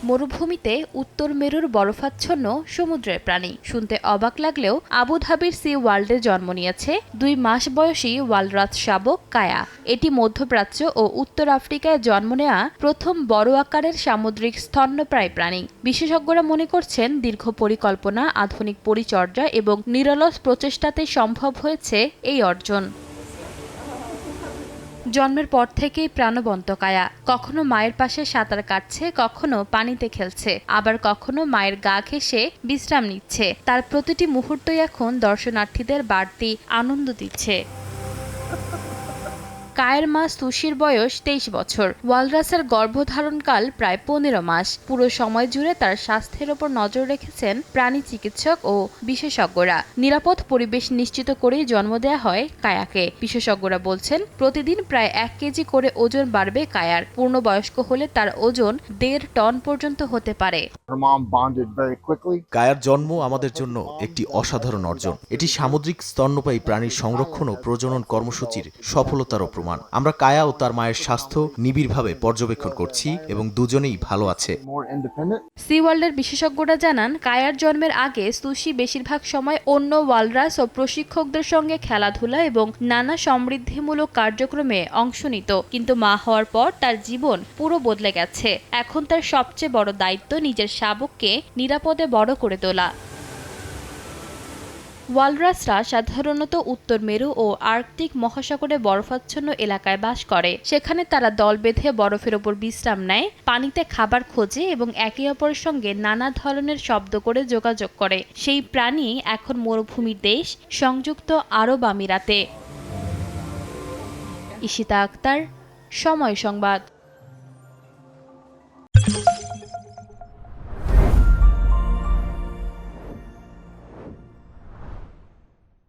মরুভূমিতে উত্তর মেরুর বরফাচ্ছন্ন সমুদ্রের প্রাণী শুনতে অবাক লাগলেও আবুধাবির সি ওয়ার্ল্ডে জন্ম নিয়েছে 2 মাস বয়সী ওয়ালরাস শাবক কায়া। এটি মধ্যপ্রাচ্য ও উত্তর আফ্রিকায় জন্ম নেওয়া প্রথম বড় আকারের সামুদ্রিক স্তন্যপ্রায়ী প্রাণী। বিশেষজ্ঞরা মনে করছেন দীর্ঘ পরিকল্পনা, আধুনিক পরিচর্যা এবং নিরলস প্রচেষ্টাতে সম্ভব হয়েছে এই অর্জন। জন্মের পর থেকেই প্রাণবন্ত কায়া। কখনো মায়ের পাশে সাঁতার কাটছে, কখনো পানিতে খেলছে, আবার কখনো মায়ের গা ঘেঁষে বিশ্রাম নিচ্ছে। তার প্রতিটি মুহূর্তই এখন দর্শনার্থীদের বাড়তি আনন্দ দিচ্ছে। কায়ের মা সুশির বয়স 23 বছর। ওয়ালরাসের গর্ভধারণকাল প্রায় 15 মাস। পুরো সময় জুড়ে তার স্বাস্থ্যের ওপর নজর রেখেছেন প্রাণী চিকিৎসক ও বিশেষজ্ঞরা। নিরাপদ পরিবেশ নিশ্চিত করেই জন্ম দেয়া হয় কায়াকে। বিশেষজ্ঞরা বলছেন প্রতিদিন প্রায় 1 কেজি করে ওজন বাড়বে কায়ার। পূর্ণবয়স্ক হলে তার ওজন 1.5 টন পর্যন্ত হতে পারে। কায়ার জন্ম আমাদের জন্য একটি অসাধারণ অর্জন। এটি সামুদ্রিক স্তন্যপায়ী প্রাণীর সংরক্ষণ ও প্রজনন কর্মসূচির সফলতারও প্রমাণ। আমরা কায়া ও তার মায়ের স্বাস্থ্য নিবিড়ভাবে পর্যবেক্ষণ করছি এবং দুজনেই ভালো আছে। সি ওয়ার্ল্ডের বিশেষজ্ঞরা জানান কায়ার জন্মের আগে সুশি বেশিরভাগ সময় অন্য ওয়ালরাস ও প্রশিক্ষকদের সঙ্গে খেলাধুলা এবং নানা সমৃদ্ধিমূলক কার্যক্রমে অংশ নিত। কিন্তু মা হওয়ার পর তার জীবন পুরো বদলে গেছে। এখন তার সবচেয়ে বড় দায়িত্ব নিজের শাবককে নিরাপদে বড় করে তোলা। ওয়ালরাসরা সাধারণত উত্তর মেরু ও আর্কটিক মহাসাগরে বরফাচ্ছন্ন এলাকায় বাস করে। সেখানে তারা দল বেঁধে বরফের ওপর বিশ্রাম নেয়, পানিতে খাবার খোঁজে এবং একে অপরের সঙ্গে নানা ধরনের শব্দ করে যোগাযোগ করে। সেই প্রাণী এখন মরুভূমির দেশ সংযুক্ত আরব আমিরাতে। ঈশিতা আক্তার, সময় সংবাদ।